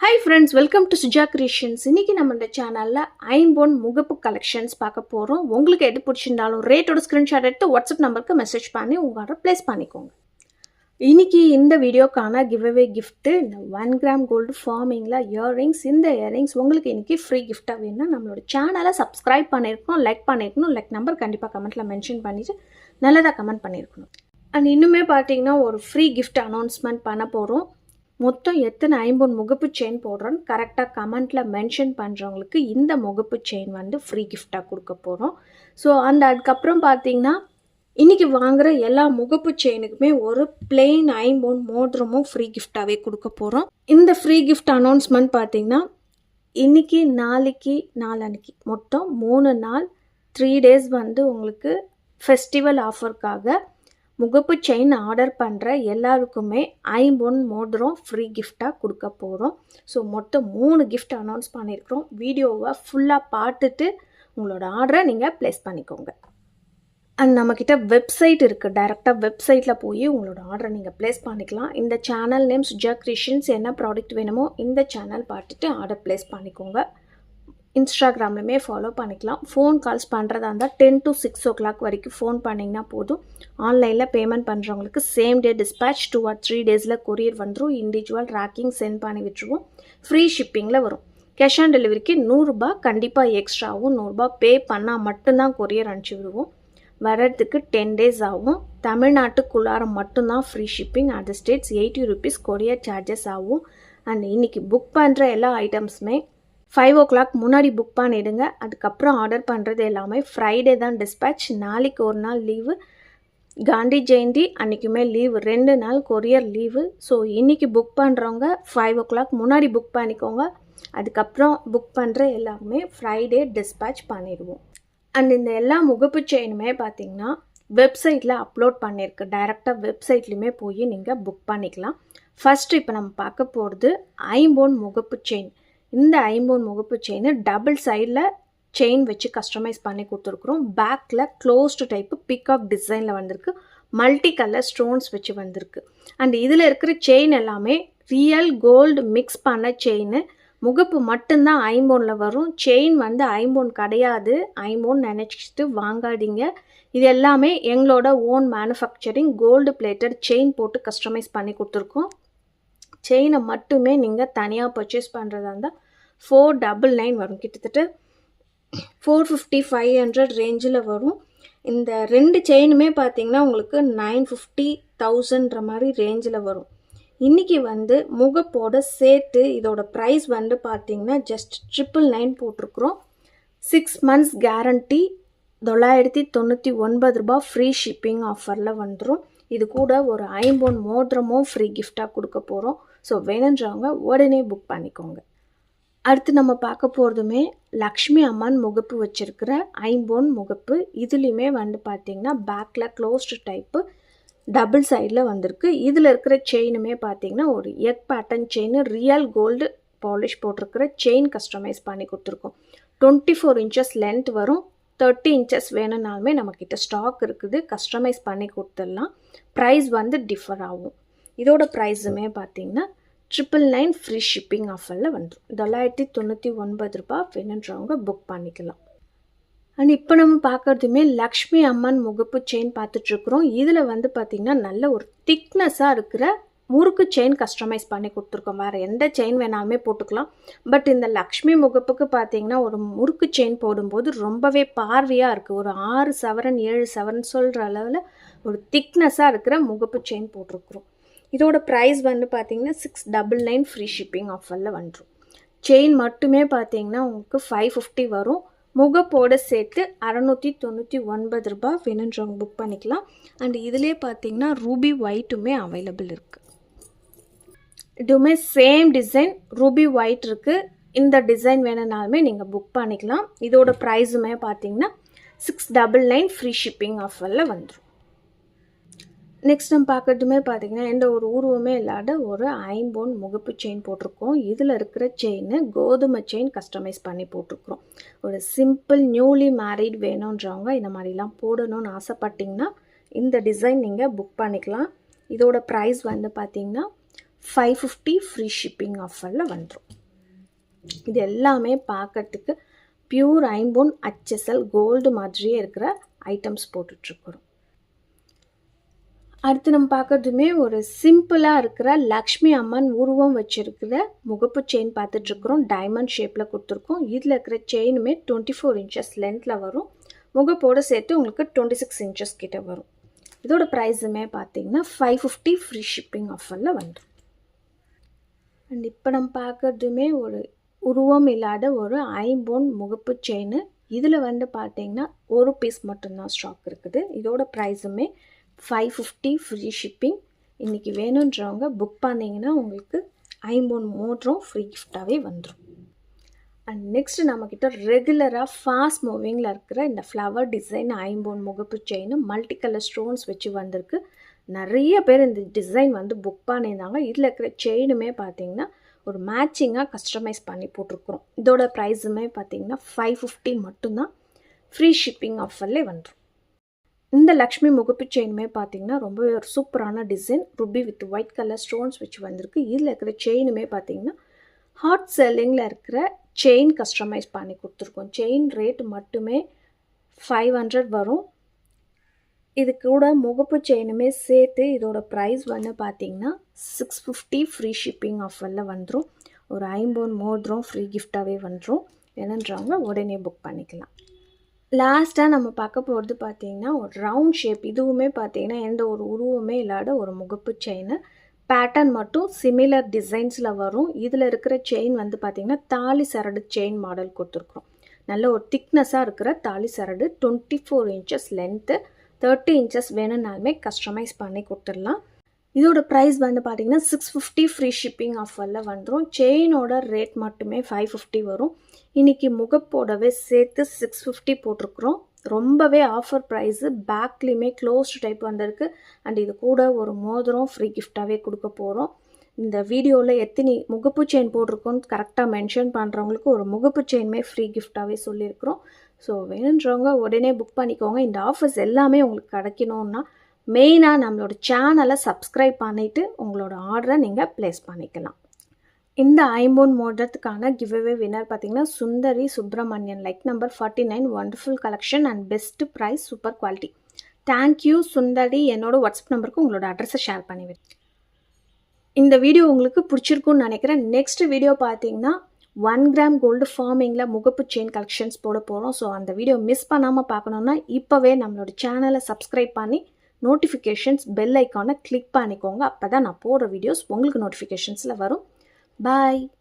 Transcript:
Hi friends, welcome to Suja Creations. இன்னைக்கு நம்ம இந்த சேனல்ல ஐம்பொன் முகப்பு கலெக்ஷன்ஸ் பார்க்க போறோம். உங்களுக்கு எது பிடிச்சிருந்தாலும் ரேட்டோட ஸ்கிரீன்ஷாட் எடுத்து வாட்ஸ்அப் நம்பருக்கு மெசேஜ் பண்ணி உங்க ஆர்டர் பிளேஸ் பண்ணிக்கோங்க. இன்னைக்கு இந்த வீடியோக்கான கிவ்அவே gift இந்த 1 கிராம் கோல்டு ஃபார்மிங்ல இயரிங்ஸ். இந்த இயரிங்ஸ் உங்களுக்கு இன்னைக்கு ஃப்ரீ கிஃப்டா வேணும்னா நம்மளோட சேனலை சப்ஸ்கிரைப் பண்ணிருக்கணும், லைக் பண்ணிருக்கணும். லைக் நம்பர் கண்டிப்பா கமெண்ட்ல மென்ஷன் பண்ணிட்டு நல்லதா கமெண்ட் பண்ணிருக்கணும். அண்ட் இன்னுமே பார்த்தீங்கன்னா ஒரு ஃப்ரீ கிஃப்ட் அனௌன்ஸ்மெண்ட் பண்ண போறோம். மொத்தம் எத்தனை ஐம்பொன் முகப்பு செயின் போடுறோன்னு கரெக்டாக கமெண்ட்டில் மென்ஷன் பண்ணுறவங்களுக்கு இந்த முகப்பு செயின் வந்து ஃப்ரீ கிஃப்டாக கொடுக்க போகிறோம். ஸோ அதுக்கப்புறம் பார்த்தீங்கன்னா இன்றைக்கி வாங்குகிற எல்லா முகப்பு செயினுக்குமே ஒரு பிளெயின் ஐம்பொன் மோதிரமும் ஃப்ரீ கிஃப்டாகவே கொடுக்க போகிறோம். இந்த ஃப்ரீ கிஃப்ட் அனௌன்ஸ்மெண்ட் பார்த்தீங்கன்னா இன்றைக்கி நாளன்னைக்கு மொத்தம் 3 நாள் 3 days வந்து உங்களுக்கு ஃபெஸ்டிவல் ஆஃபருக்காக முகப்பு செயின் ஆர்டர் பண்ணுற எல்லாருக்குமே ஐம்பொன் மோதிரம் ஃப்ரீ கிஃப்டாக கொடுக்க போகிறோம். ஸோ மொத்தம் 3 கிஃப்ட் அனௌன்ஸ் பண்ணியிருக்கிறோம். வீடியோவை ஃபுல்லாக பார்த்துட்டு உங்களோட ஆர்டரை நீங்கள் ப்ளேஸ் பண்ணிக்கோங்க. அண்ட் நம்மக்கிட்ட வெப்சைட் இருக்குது. டைரெக்டாக வெப்சைட்டில் போய் உங்களோட ஆர்டரை நீங்கள் ப்ளேஸ் பண்ணிக்கலாம். இந்த சேனல் நேம் சுஜா கிரியேஷன்ஸ். என்ன ப்ராடக்ட் வேணுமோ இந்த சேனல் பார்த்துட்டு ஆர்டர் ப்ளேஸ் பண்ணிக்கோங்க. இன்ஸ்டாகிராம்லையுமே ஃபாலோ பண்ணிக்கலாம். ஃபோன் கால்ஸ் பண்ணுறதா இருந்தால் 10 to 6 o'clock வரைக்கும் ஃபோன் பண்ணிங்கன்னா போதும். ஆன்லைனில் பேமெண்ட் பண்ணுறவங்களுக்கு same day dispatch 2 or 3 days courier வந்துடும். இண்டிவிஜுவல் ட்ராக்கிங் சென்ட் பண்ணி விட்டுருவோம். ஃப்ரீ ஷிப்பிங்கில் வரும். கேஷ் ஆன் டெலிவரிக்கு 100 ரூபாய் கண்டிப்பாக எக்ஸ்ட்ராவும் 100 ரூபாய் பே பண்ணால் மட்டும்தான் கொரியர் அனுப்பிச்சி விடுவோம். வர்றதுக்கு 10 days ஆகும். தமிழ்நாட்டுக்குள்ளார மட்டும்தான் free shipping. Other states 80 rupees courier charges ஆகும். அண்ட் இன்றைக்கி புக் பண்ணுற எல்லா ஐட்டம்ஸுமே 5 o'clock முன்னாடி புக் பண்ணிவிடுங்க. அதுக்கப்புறம் ஆர்டர் பண்ணுறது எல்லாமே ஃப்ரைடே தான் டிஸ்பேச். நாளைக்கு ஒரு நாள் லீவு, காந்தி ஜெயந்தி அன்றைக்குமே லீவு, 2 நாள் கொரியர் லீவு. ஸோ இன்றைக்கி புக் பண்ணுறவங்க 5 o'clock முன்னாடி புக் பண்ணிக்கோங்க. அதுக்கப்புறம் புக் பண்ணுற எல்லாமே ஃப்ரைடே டிஸ்பேச் பண்ணிடுவோம். அண்ட் இந்த எல்லா முகப்பு செயினுமே பார்த்திங்கன்னா வெப்சைட்டில் அப்லோட் பண்ணியிருக்கு. டைரெக்டாக வெப்சைட்லேயுமே போய் நீங்கள் புக் பண்ணிக்கலாம். ஃபஸ்ட்டு இப்போ நம்ம பார்க்க போகிறது ஐம்பொன் முகப்பு செயின். இந்த ஐம்பொன் முகப்பு செயின் டபுள் சைடில் செயின் வச்சு கஸ்டமைஸ் பண்ணி கொடுத்துருக்குறோம். பேக்கில் க்ளோஸ்டு டைப்பு பிகாக் டிசைனில் வந்திருக்கு. மல்டி கலர் ஸ்டோன்ஸ் வச்சு வந்திருக்கு. அண்ட் இதில் இருக்கிற செயின் எல்லாமே ரியல் கோல்டு மிக்ஸ் பண்ண செயின். முகப்பு மட்டும்தான் ஐம்பொனில் வரும். செயின் வந்து ஐம்பொன் கிடையாது. ஐம்பொன் நினச்சிட்டு வாங்காதீங்க. இது எல்லாமே எங்களோட own manufacturing gold plated chain போட்டு கஸ்டமைஸ் பண்ணி கொடுத்துருக்கோம். செயினை மட்டுமே நீங்கள் தனியாக பர்ச்சேஸ் பண்ணுறதா இருந்தால் 499 வரும். கிட்டத்தட்ட 450-500 ரேஞ்சில் வரும். இந்த 2 செயினுமே பார்த்தீங்கன்னா உங்களுக்கு 950,000 மாதிரி ரேஞ்சில் வரும். இன்றைக்கி வந்து முகப்போட சேர்த்து இதோட ப்ரைஸ் வந்து பார்த்தீங்கன்னா ஜஸ்ட் 999 போட்டிருக்குறோம். 6 months கேரண்டி, 999 ரூபாய் ஃப்ரீ ஷிப்பிங் ஆஃபரில் வந்துடும். இது கூட ஒரு ஐம்பொன் மோதிரமும் ஃப்ரீ கிஃப்டாக கொடுக்க போகிறோம். ஸோ வேணுன்றவங்க உடனே புக் பண்ணிக்கோங்க. அடுத்து நம்ம பார்க்க போகிறதுமே லக்ஷ்மி அம்மன் முகப்பு வச்சுருக்கிற ஐம்பொன் முகப்பு. இதுலேயுமே வந்து பார்த்திங்கன்னா பேக்கில் க்ளோஸ்டு டைப்பு டபுள் சைடில் வந்திருக்கு. இதில் இருக்கிற செயினுமே பார்த்திங்கன்னா ஒரு egg pattern chain, real gold polish போட்டிருக்கிற செயின் கஸ்டமைஸ் பண்ணி கொடுத்துருக்கோம். 24 inches லென்த் வரும். 30 inches வேணும்னாலுமே நம்மக்கிட்ட ஸ்டாக் இருக்குது. கஸ்டமைஸ் பண்ணி கொடுத்துடலாம். ப்ரைஸ் வந்து டிஃபர் ஆகும். இதோட ப்ரைஸுமே பார்த்தீங்கன்னா 999 ஃப்ரீ ஷிப்பிங் ஆஃபரில் வந்துடும். 999 ரூபாய் வேணுன்றவங்க புக் பண்ணிக்கலாம். அண்ட் இப்போ நம்ம பார்க்குறதுமே லக்ஷ்மி அம்மன் முகப்பு செயின் பார்த்துட்ருக்குறோம். இதில் வந்து பார்த்திங்கன்னா நல்ல ஒரு திக்னஸாக இருக்கிற முறுக்கு செயின் கஸ்டமைஸ் பண்ணி கொடுத்துருக்கோம். வேறு எந்த செயின் வேணாலுமே போட்டுக்கலாம். பட் இந்த லக்ஷ்மி முகப்புக்கு பார்த்தீங்கன்னா ஒரு முறுக்கு செயின் போடும்போது ரொம்பவே பார்வையாக இருக்குது. ஒரு 6 சவரன் 7 சவரன் சொல்கிற அளவில் ஒரு திக்னஸாக இருக்கிற முகப்பு செயின் போட்டிருக்குறோம். இதோட ப்ரைஸ் வந்து பார்த்தீங்கன்னா 699 ஃப்ரீ ஷிப்பிங் ஆஃபரில் வந்துடும். செயின் மட்டுமே பார்த்தீங்கன்னா உங்களுக்கு 550 வரும். முகப்போடு சேர்த்து 699 ரூபாய் வேணுன்றவங்க புக் பண்ணிக்கலாம். அண்ட் இதிலே பார்த்தீங்கன்னா ரூபி ஒயிட்டுமே அவைலபிள் இருக்குது. இதுவுமே சேம் டிசைன் ரூபி ஒயிட் இருக்குது. இந்த டிசைன் வேணுனாலுமே நீங்கள் புக் பண்ணிக்கலாம். இதோட ப்ரைஸுமே பார்த்தீங்கன்னா 699 ஃப்ரீ ஷிப்பிங் ஆஃபரில் வந்துடும். நெக்ஸ்ட் நம்ம பார்க்குறதுமே பார்த்தீங்கன்னா எந்த ஒரு உருவமே இல்லாத ஒரு ஐம்பொன் முகப்பு செயின் போட்டிருக்கோம். இதில் இருக்கிற செயின் கோதுமை செயின் கஸ்டமைஸ் பண்ணி போட்டிருக்கிறோம். ஒரு சிம்பிள் நியூலி மேரிட் வேணுன்றவங்க இந்த மாதிரிலாம் போடணும்னு ஆசைப்பட்டிங்கன்னா இந்த டிசைன் நீங்கள் புக் பண்ணிக்கலாம். இதோட ப்ரைஸ் வந்து பார்த்தீங்கன்னா 550 ஃப்ரீ ஷிப்பிங் ஆஃபரில் வந்துடும். இது எல்லாமே பார்க்கறதுக்கு பியூர் ஐம்பொன் HSL கோல்டு மாதிரியே இருக்கிற ஐட்டம்ஸ் போட்டுட்ருக்குறோம். அடுத்து நம்ம பார்க்கறதுமே ஒரு சிம்பிளாக இருக்கிற லக்ஷ்மி அம்மன் உருவம் வச்சுருக்கிற முகப்பு செயின் பார்த்துட்ருக்குறோம். டைமண்ட் ஷேப்பில் கொடுத்துருக்கோம். இதில் இருக்கிற செயினுமே 24 இன்ச்சஸ் லென்த்தில் வரும். முகப்போடு சேர்த்து உங்களுக்கு 26 இன்ச்சஸ் கிட்ட வரும். இதோட ப்ரைஸுமே பார்த்தீங்கன்னா 550 ஃப்ரீ ஷிப்பிங் ஆஃபரில் வந்துடும். அண்ட் இப்போ நம்ம பார்க்குறதுமே ஒரு உருவம் இல்லாத ஒரு ஐம்பொன் முகப்பு செயின். இதில் பார்த்தீங்கன்னா ஒரு பீஸ் மட்டும்தான் ஸ்டாக் இருக்குது. இதோட ப்ரைஸுமே 550 ஃப்ரீ ஷிப்பிங். இன்றைக்கி வேணுன்றவங்க புக் பண்ணிங்கன்னா உங்களுக்கு ஐம்பொன் மோதிரம் ஃப்ரீ கிஃப்டாகவே வந்துடும். அண்ட் நெக்ஸ்ட் நம்மக்கிட்ட ரெகுலராக ஃபாஸ்ட் மூவிங்கில் இருக்கிற இந்த ஃப்ளவர் டிசைன் ஐம்பொன் முகப்பு செயின் மல்டி கலர் ஸ்டோன்ஸ் வச்சு வந்திருக்கு. நிறைய பேர் இந்த டிசைன் புக் பண்ணியிருந்தாங்க. இதில் இருக்கிற செயினுமே பார்த்தீங்கன்னா ஒரு மேட்சிங்காக கஸ்டமைஸ் பண்ணி போட்டிருக்கிறோம். இதோட ப்ரைஸுமே பார்த்தீங்கன்னா 550 மட்டும்தான் ஃப்ரீ ஷிப்பிங் ஆஃபர்லேயே வந்துடும். இந்த லக்ஷ்மி முகப்பு செயினுமே பார்த்தீங்கன்னா ரொம்பவே ஒரு சூப்பரான design rupee with white colour stones வச்சு வந்திருக்கு. இதில் இருக்கிற செயினுமே பார்த்தீங்கன்னா ஹாட் செல்லிங்கில் இருக்கிற செயின் கஸ்டமைஸ் பண்ணி கொடுத்துருக்கோம். செயின் ரேட் மட்டுமே 500 வரும். இது கூட முகப்பு செயினுமே சேர்த்து இதோட ப்ரைஸ் பார்த்தீங்கன்னா 650 ஃப்ரீ ஷிப்பிங் ஆஃபரில் வந்துடும். ஒரு ஐம்பொன் மோதிரம் ஃப்ரீ கிஃப்டாகவே வந்துடும். என்னன்றவங்க உடனே புக் பண்ணிக்கலாம். லாஸ்ட்டாக நம்ம பார்க்க போகிறது பார்த்தீங்கன்னா ஒரு ரவுண்ட் ஷேப். இதுவுமே பார்த்தீங்கன்னா எந்த ஒரு உருவமே இல்லாத ஒரு முகப்பு செயின். பேட்டர்ன் மட்டும் சிமிலர் டிசைன்ஸில் வரும். இதில் இருக்கிற செயின் பார்த்தீங்கன்னா தாலி சரடு செயின் மாடல் கொடுத்துருக்குறோம். நல்ல ஒரு திக்னஸாக இருக்கிற தாலி சரடு 24 இன்ச்சஸ் லென்த்து, 30 இன்ச்சஸ் வேணும்னாலுமே கஸ்டமைஸ் பண்ணி கொடுத்துடலாம். இதோட ப்ரைஸ் பார்த்தீங்கன்னா 650 ஃப்ரீ ஷிப்பிங் ஆஃபரில் வந்துடும். செயினோட ரேட் மட்டுமே 550 வரும். இன்றைக்கி முகப்போடவே சேர்த்து 650 போட்டிருக்குறோம். ரொம்பவே ஆஃபர் ப்ரைஸு. பேக்லேயுமே க்ளோஸ்டு டைப் வந்திருக்கு. அண்ட் இது கூட ஒரு மோதிரம் ஃப்ரீ கிஃப்டாகவே கொடுக்க போகிறோம். இந்த வீடியோவில் எத்தனை முகப்பு செயின் போட்டிருக்கோன்னு கரெக்டாக மென்ஷன் பண்ணுறவங்களுக்கு ஒரு முகப்பு செயினுமே ஃப்ரீ கிஃப்டாகவே சொல்லியிருக்கிறோம். ஸோ வேணுன்றவங்க உடனே புக் பண்ணிக்கோங்க. இந்த ஆஃபர்ஸ் எல்லாமே உங்களுக்கு கிடைக்கணுன்னா மெயினாக நம்மளோட சேனலை சப்ஸ்கிரைப் பண்ணிவிட்டு உங்களோட ஆர்டரை நீங்கள் ப்ளேஸ் பண்ணிக்கலாம். இந்த ஐம்பொன் மோதிரத்துக்கான கிவ்அவே வின்னர் பார்த்தீங்கன்னா Sundari Subramanian, like number 49, wonderful collection and best prize, super quality. Thank you Sundari. என்னோட வாட்ஸ்அப் நம்பருக்கு உங்களோட அட்ரஸை ஷேர் பண்ணிவிடு. இந்த வீடியோ உங்களுக்கு பிடிச்சிருக்குன்னு நினைக்கிறேன். நெக்ஸ்ட் வீடியோ பார்த்தீங்கன்னா 1 கிராம் கோல்டு ஃபார்மிங்கில் முகப்பு செயின் கலெக்ஷன்ஸ் போட போகிறோம். ஸோ அந்த வீடியோ மிஸ் பண்ணாமல் பார்க்கணுன்னா இப்போவே நம்மளோட சேனலை சப்ஸ்கிரைப் பண்ணி நோட்டிஃபிகேஷன்ஸ் பெல் ஐக்கானை கிளிக் பண்ணிக்கோங்க. அப்போ தான் நான் போடுற வீடியோஸ் உங்களுக்கு நோட்டிஃபிகேஷன்ஸில் வரும். Bye.